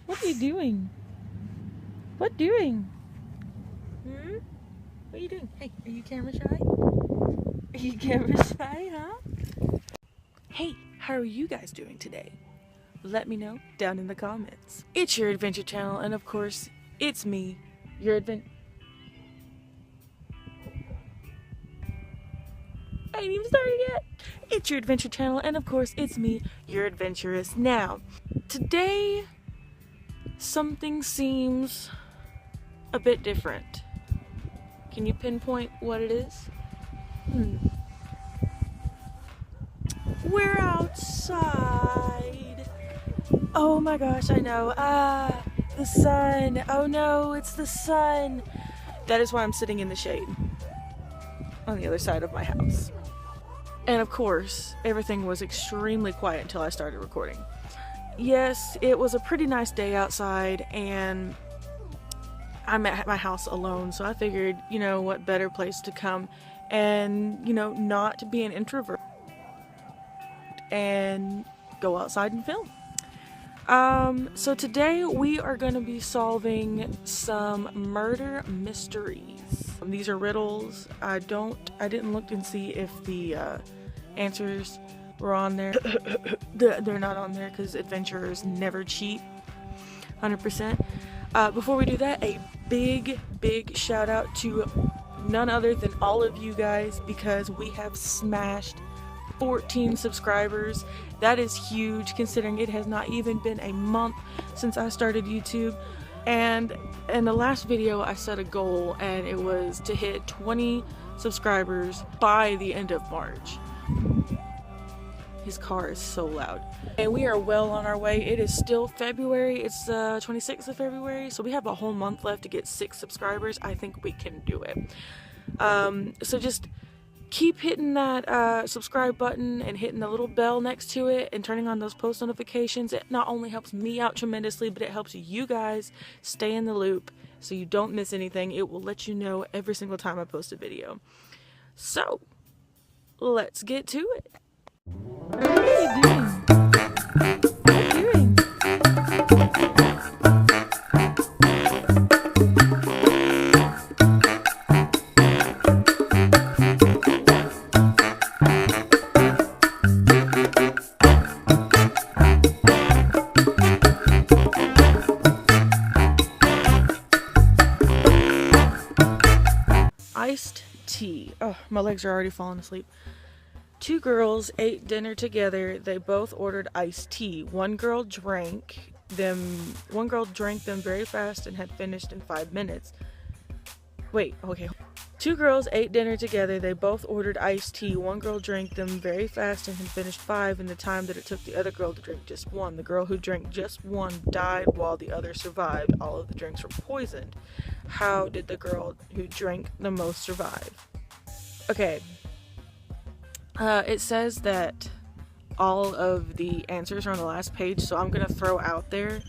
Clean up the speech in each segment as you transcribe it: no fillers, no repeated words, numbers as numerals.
What are you doing? What doing? Hmm? What are you doing? Hey, are you camera shy? Are you camera shy, huh? Hey, how are you guys doing today? Let me know down in the comments. It's your adventure channel, and of course, it's me, your I ain't even started yet. It's your adventure channel, and of course, it's me, your adventurous. Now, today, something seems a bit different. Can you pinpoint what it is? We're outside. Oh my gosh, I know. The sun. Oh no, it's the sun. That is why I'm sitting in the shade on the other side of my house. And of course, everything was extremely quiet until I started recording. Yes, it was a pretty nice day outside, and I'm at my house alone, so I figured, you know, what better place to come and, you know, not be an introvert and go outside and film. So today we are going to be solving some murder mysteries. These are riddles. I didn't look and see if the answers were on there. They're not on there because adventurers never cheat. 100%. Before we do that, a big shout out to none other than all of you guys, because we have smashed 14 subscribers. That is huge considering it has not even been a month since I started YouTube. And in the last video I set a goal, and it was to hit 20 subscribers by the end of March. His car is so loud. And we are well on our way. It is still February. It's the 26th of February, so we have a whole month left to get 6 subscribers. I think we can do it. So just keep hitting that subscribe button and hitting the little bell next to it and turning on those post notifications. It not only helps me out tremendously, but it helps you guys stay in the loop so you don't miss anything. It will let you know every single time I post a video. So, let's get to it. What are you doing? What are you doing? Iced tea. Oh, my legs are already falling asleep. 2 girls ate dinner together. They both ordered iced tea. One girl drank them very fast and had finished in 5 minutes. Wait, okay. 2 girls ate dinner together. They both ordered iced tea. One girl drank them very fast and had finished 5 in the time that it took the other girl to drink just 1. The girl who drank just 1 died while the other survived. All of the drinks were poisoned. How did the girl who drank the most survive? Okay. It says that all of the answers are on the last page, so I'm gonna throw out there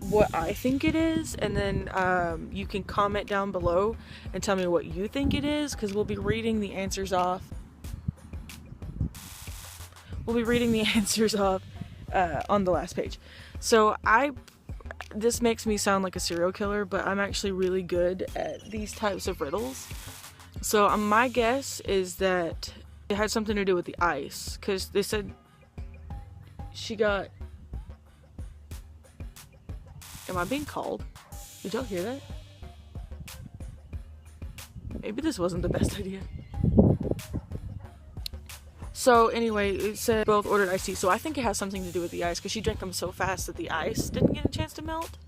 what I think it is, and then you can comment down below and tell me what you think it is, because we'll be reading the answers off. On the last page. So this makes me sound like a serial killer, but I'm actually really good at these types of riddles. So my guess is that it had something to do with the ice, because they said she got... Am I being called? Did y'all hear that? Maybe this wasn't the best idea. So anyway, it said both ordered iced tea, so I think it has something to do with the ice, because she drank them so fast that the ice didn't get a chance to melt?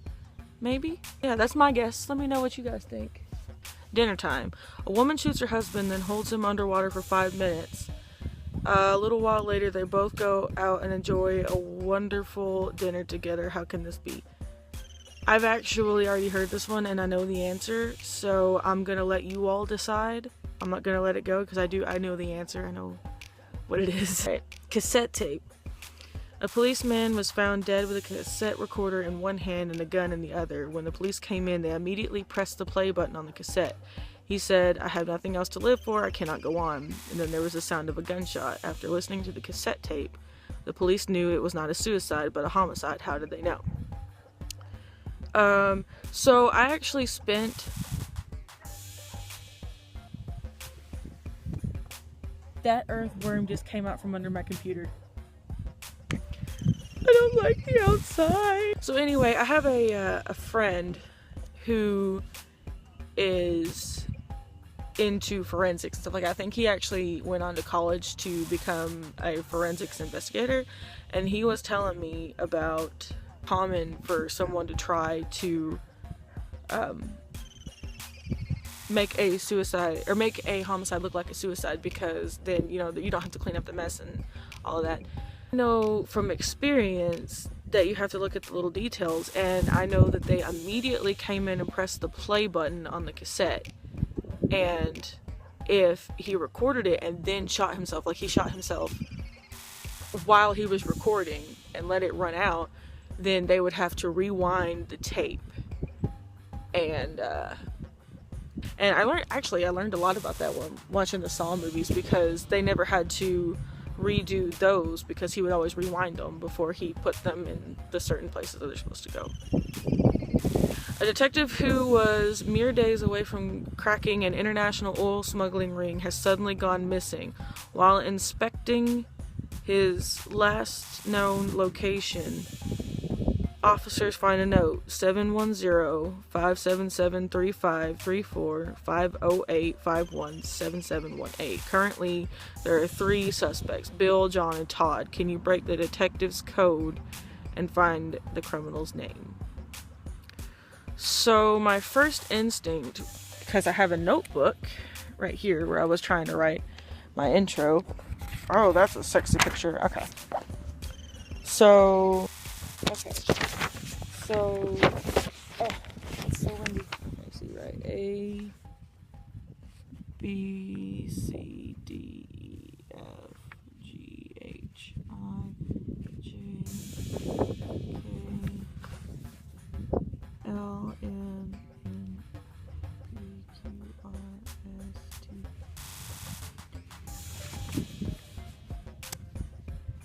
Maybe? Yeah, that's my guess. Let me know what you guys think. Dinner time. A woman shoots her husband, then holds him underwater for 5 minutes. A little while later, they both go out and enjoy a wonderful dinner together. How can this be? I've actually already heard this one, and I know the answer, so I'm gonna let you all decide. I'm not gonna let it go, because I know the answer. I know what it is. Right. Cassette tape. A policeman was found dead with a cassette recorder in one hand and a gun in the other. When the police came in, they immediately pressed the play button on the cassette. He said, "I have nothing else to live for, I cannot go on." And then there was the sound of a gunshot. After listening to the cassette tape, The police knew it was not a suicide, but a homicide. How did they know? So I actually spent that earthworm just came out from under my computer. I don't like the outside. So anyway, I have a friend who is into forensics and stuff like that. I think he actually went on to college to become a forensics investigator, and he was telling me about common for someone to try to make a suicide or make a homicide look like a suicide, because then you don't have to clean up the mess and all of that. I know from experience that you have to look at the little details, and I know that they immediately came in and pressed the play button on the cassette, and if he recorded it and then shot himself, like he shot himself while he was recording and let it run out, then they would have to rewind the tape. And I learned a lot about that one watching the Saw movies, because they never had to redo those, because he would always rewind them before he put them in the certain places that they're supposed to go. A detective who was mere days away from cracking an international oil smuggling ring has suddenly gone missing. While inspecting his last known location, officers find a note: 710-577-3534-508-51-7718. Currently, there are 3 suspects: Bill, John, and Todd. Can you break the detective's code and find the criminal's name? So my first instinct, because I have a notebook right here where I was trying to write my intro. Oh, that's a sexy picture. Okay. So, oh, it's so windy. Let's see, right? A, B, C, D, E, F, G, H, I, J, K, L, M, N, P, Q, R, S, T,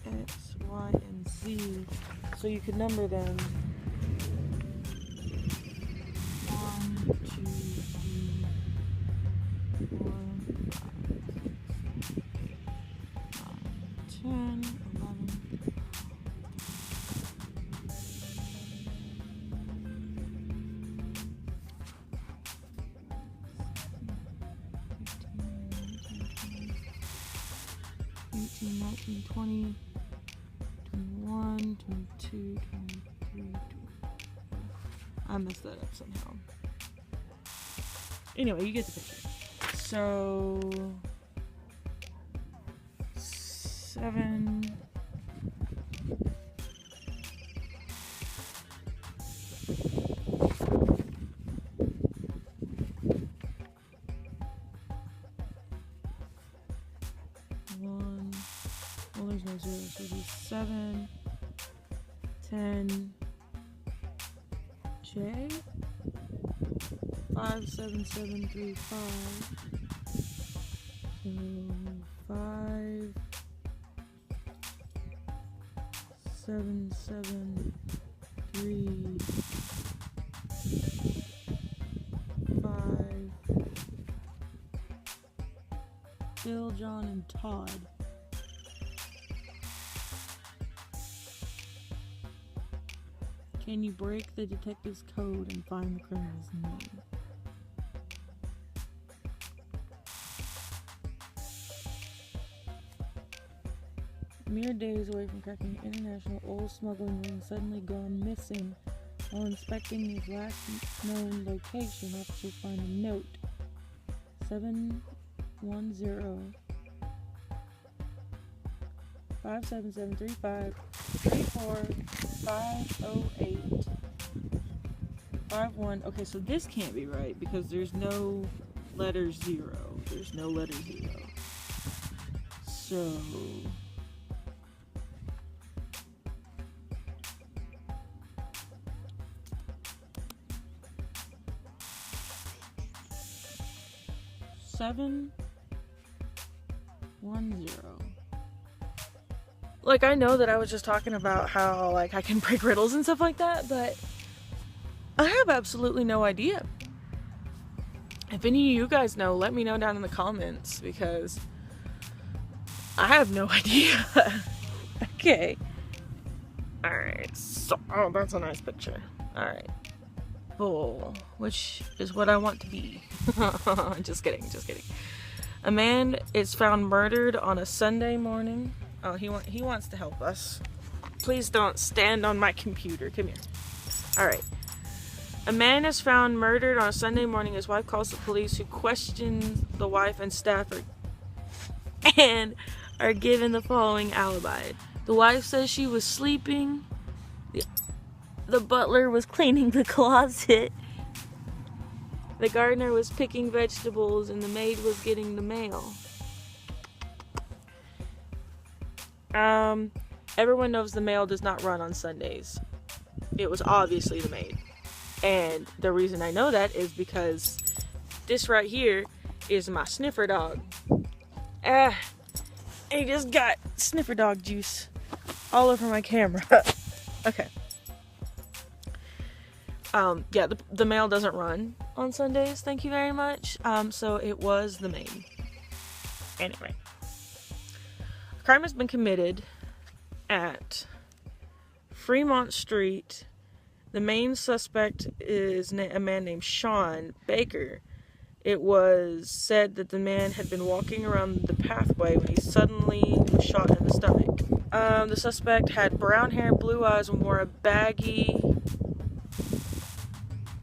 X, Y, and Z. So you could number them. 1, 2, 3, 4, 5, 6, 7, 8, 9, 10, 11, 18, 19, 20, 21, 22, 23, 24. I messed that up somehow. Anyway, you get the picture. So, 7. Well, there's no 0, so it'll be 7, 10, J, 57735, so 5, 7, 7, 3, 5, Bill, John, and Todd. Can you break the detective's code and find the criminal's name? Mere days away from cracking an international oil smuggling ring, suddenly gone missing. While inspecting his last known location, officers find a note: 710 57735 508 51. Okay, so this can't be right because there's no letter 0. There's no letter 0. So seven 1 0 Like, I know that I was just talking about how, like, I can break riddles and stuff like that, but I have absolutely no idea. If any of you guys know, let me know down in the comments, because I have no idea. Okay. Alright, so, oh, that's a nice picture. Alright. Bull, which is what I want to be. Just kidding, just kidding. A man is found murdered on a Sunday morning. Oh, he wants to help us. Please don't stand on my computer. Come here. Alright. A man is found murdered on a Sunday morning. His wife calls the police, who question the wife and staff and are given the following alibi. The wife says she was sleeping. The butler was cleaning the closet. The gardener was picking vegetables, and the maid was getting the mail. Everyone knows the mail does not run on Sundays. It was obviously the maid. And the reason I know that is because this right here is my sniffer dog. He just got sniffer dog juice all over my camera. Okay. Yeah, the mail doesn't run on Sundays, thank you very much. So it was the maid. Anyway. A crime has been committed at Fremont Street. The main suspect is a man named Sean Baker. It was said that the man had been walking around the pathway when he suddenly was shot in the stomach. The suspect had brown hair, blue eyes, and wore a baggy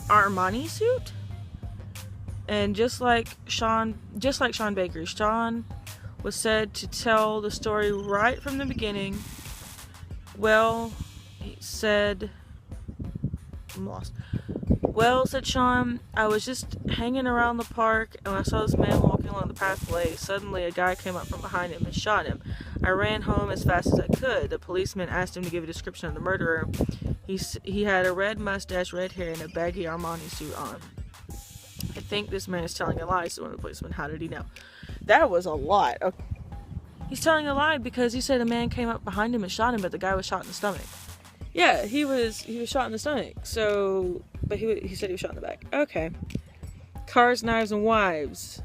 Armani suit. And just like Sean Baker, Sean was said to tell the story right from the beginning. Well, he said, I'm lost. Well, said Sean, I was just hanging around the park, and I saw this man walking along the pathway. Suddenly, a guy came up from behind him and shot him. I ran home as fast as I could. The policeman asked him to give a description of the murderer. He had a red mustache, red hair, and a baggy Armani suit on. I think this man is telling a lie, said one of the policemen. How did he know? That was a lot. Okay. He's telling a lie because he said a man came up behind him and shot him, but the guy was shot in the stomach. Yeah, he was shot in the stomach. So, but he said he was shot in the back. Okay. Cars, knives, and wives.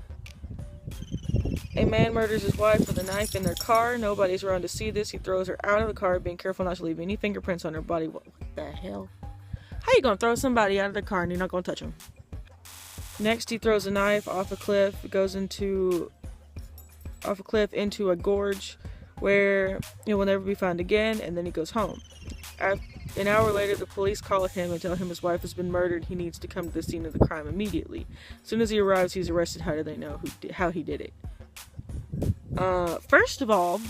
A man murders his wife with a knife in their car. Nobody's around to see this. He throws her out of the car, being careful not to leave any fingerprints on her body. What the hell? How you gonna throw somebody out of the car and you're not gonna touch them? Next, he throws a knife off a cliff. It goes into a gorge where it will never be found again, and then he goes home. An hour later, the police call him and tell him his wife has been murdered. He needs to come to the scene of the crime immediately. As soon as he arrives, he's arrested. How do they know how he did it? First of all,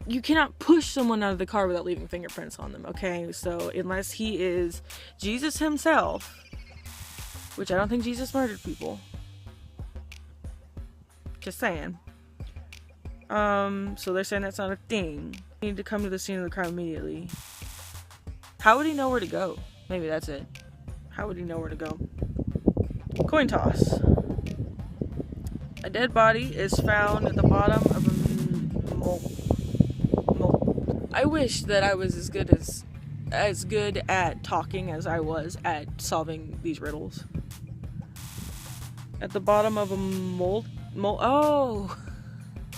you cannot push someone out of the car without leaving fingerprints on them, okay? So, unless he is Jesus himself, which I don't think Jesus murdered people. Just saying. So they're saying that's not a thing. You need to come to the scene of the crime immediately. How would he know where to go? Maybe that's it. How would he know where to go? Coin toss. A dead body is found at the bottom of a mold. I wish that I was as good at talking as I was at solving these riddles. At the bottom of a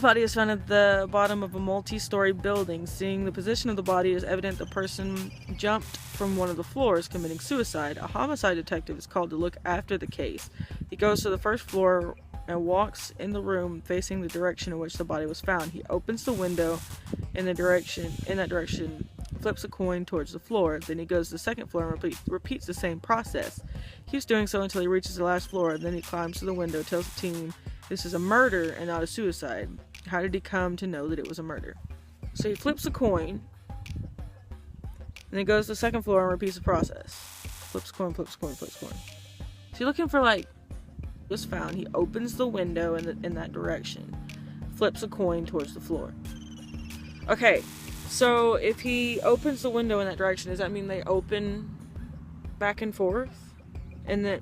body is found at the bottom of a multi-story building. Seeing the position of the body, is evident the person jumped from one of the floors, committing suicide. A homicide detective is called to look after the case. He goes to the first floor and walks in the room facing the direction in which the body was found. He opens the window in that direction, flips a coin towards the floor. Then he goes to the second floor and repeats the same process. Keeps doing so until he reaches the last floor. Then he climbs to the window, tells the team this is a murder and not a suicide. How did he come to know that it was a murder? So he flips a coin, and then goes to the second floor and repeats the process. Flips a coin, flips a coin, flips a coin. So you're looking for, like, was found. He opens the window in that direction, flips a coin towards the floor. Okay, so if he opens the window in that direction, does that mean they open back and forth? And then,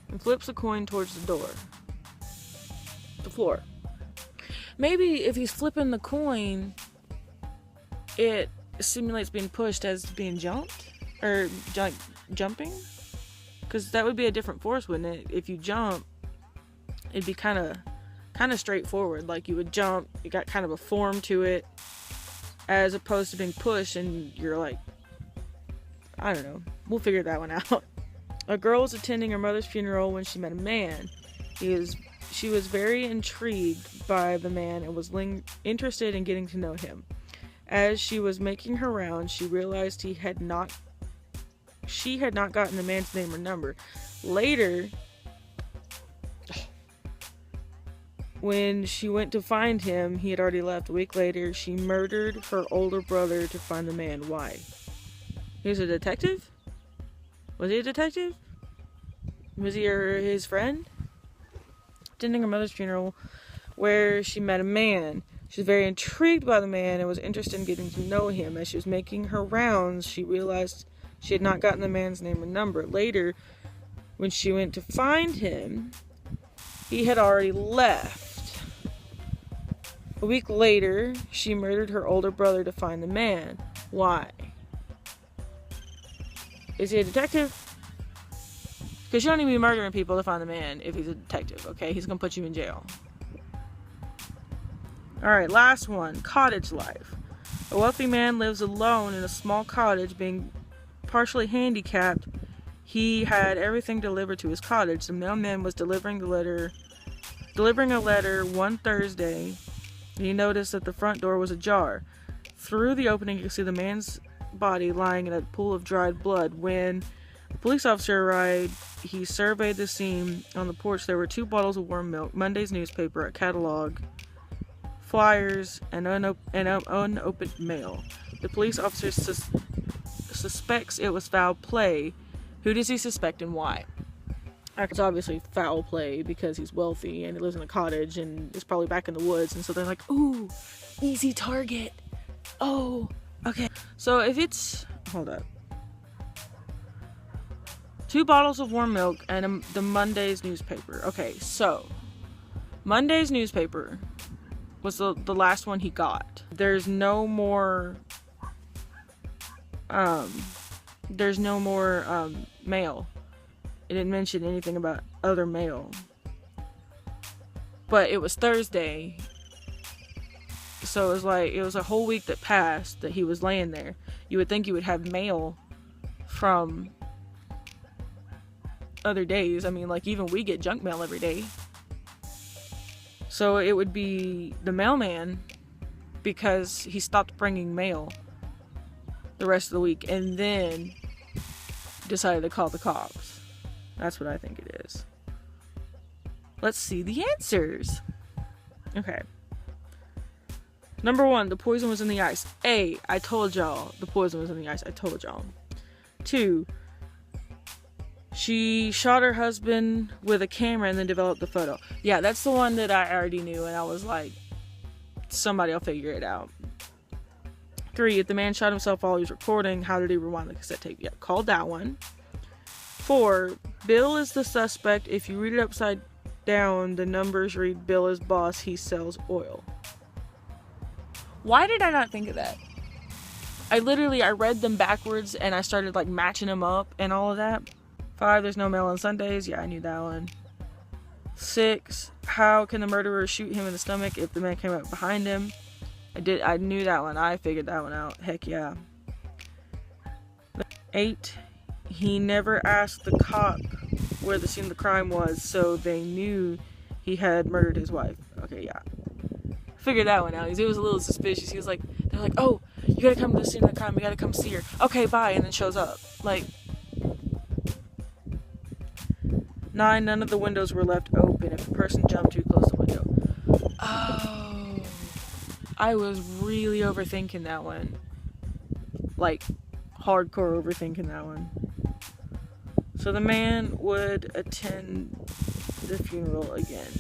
and flips a coin towards the door. the floor. Maybe if he's flipping the coin, it simulates being pushed as being jumped or jumping, because that would be a different force, wouldn't it? If you jump, it'd be kind of straightforward. Like you would jump, you got kind of a form to it, as opposed to being pushed and you're like, I don't know. We'll figure that one out. A girl was attending her mother's funeral when she met a man. She was very intrigued by the man and was interested in getting to know him. As she was making her rounds, she realized she had not gotten the man's name or number. Later, when she went to find him, he had already left. A week later, she murdered her older brother to find the man. Why? He was a detective? Was he a detective? Was he his friend? Attending her mother's funeral, where she met a man. She was very intrigued by the man and was interested in getting to know him. As she was making her rounds, she realized she had not gotten the man's name or number. Later, when she went to find him, he had already left. A week later, she murdered her older brother to find the man. Why? Is he a detective? Because you don't need to be murdering people to find the man if he's a detective, okay? He's going to put you in jail. Alright, last one. Cottage life. A wealthy man lives alone in a small cottage, being partially handicapped. He had everything delivered to his cottage. The mailman was delivering a letter one Thursday, and he noticed that the front door was ajar. Through the opening, you could see the man's body lying in a pool of dried blood. When a police officer arrived, he surveyed the scene. On the porch, there were 2 bottles of warm milk, Monday's newspaper, a catalog, flyers, and unopened mail. The police officer suspects it was foul play. Who does he suspect and why? It's obviously foul play because he's wealthy and he lives in a cottage and is probably back in the woods, and so they're like, ooh, easy target. Oh, okay. So if it's, hold up, 2 bottles of warm milk and the Monday's newspaper. Okay, so Monday's newspaper was the last one he got. There's no more mail. It didn't mention anything about other mail. But it was Thursday. So it was a whole week that passed that he was laying there. You would think you would have mail from other days. I mean, like, even we get junk mail every day. So it would be the mailman, because he stopped bringing mail the rest of the week and then decided to call the cops. That's what I think it is. Let's see the answers. Okay. Number 1, the poison was in the ice. A, I told y'all the poison was in the ice. I told y'all. 2, she shot her husband with a camera and then developed the photo. Yeah, that's the one that I already knew, and I was like, somebody will figure it out. 3, if the man shot himself while he was recording, how did he rewind the cassette tape? Yeah, called that one. 4, Bill is the suspect. If you read it upside down, the numbers read Bill is boss, he sells oil. Why did I not think of that? I read them backwards and I started like matching them up and all of that. 5, there's no mail on Sundays. Yeah, I knew that one. 6, how can the murderer shoot him in the stomach if the man came up behind him? I knew that one. I figured that one out. Heck yeah. 8, he never asked the cop where the scene of the crime was, so they knew he had murdered his wife. Okay, yeah. Figured that one out. It was a little suspicious. He was like, they're like, oh, you gotta come to the scene of the crime. We gotta come see her. Okay, bye. And then shows up. Like, 9, none of the windows were left open. If a person jumped too close to the window. Oh. I was really overthinking that one. Like, hardcore overthinking that one. So the man would attend the funeral again.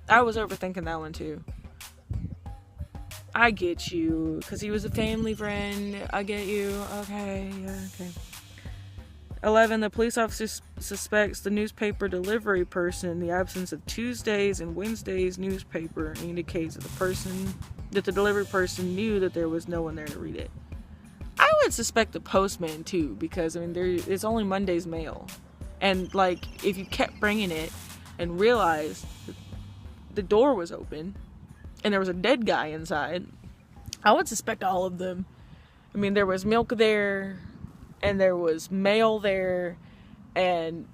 I was overthinking that one too. I get you, because he was a family friend. I get you. Okay, yeah, okay. 11. The police officer suspects the newspaper delivery person in the absence of Tuesdays and Wednesdays newspaper indicates that the delivery person knew that there was no one there to read it. I would suspect the postman too, because I mean it's only Monday's mail, and like if you kept bringing it and realized that the door was open and there was a dead guy inside, I would suspect all of them. I mean, there was milk there, and there was mail there, and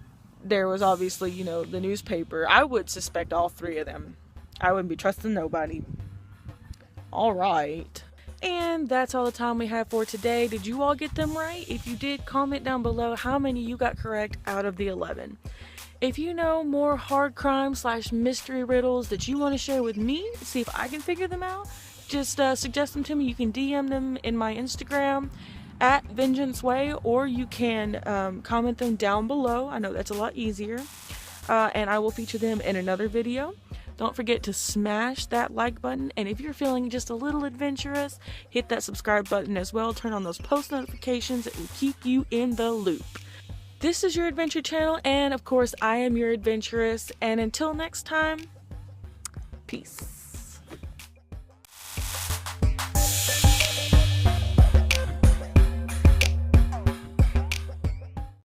there was obviously, you know, the newspaper. I would suspect all three of them. I wouldn't be trusting nobody. All right. And that's all the time we have for today. Did you all get them right? If you did, comment down below how many you got correct out of the 11. If you know more hard crime / mystery riddles that you want to share with me, see if I can figure them out, just suggest them to me. You can DM them in my Instagram at VengeanceWay, or you can comment them down below. I know that's a lot easier. And I will feature them in another video. Don't forget to smash that like button, and if you're feeling just a little adventurous, hit that subscribe button as well. Turn on those post notifications. It will keep you in the loop. This is your adventure channel, and of course I am your adventurous, and until next time, peace.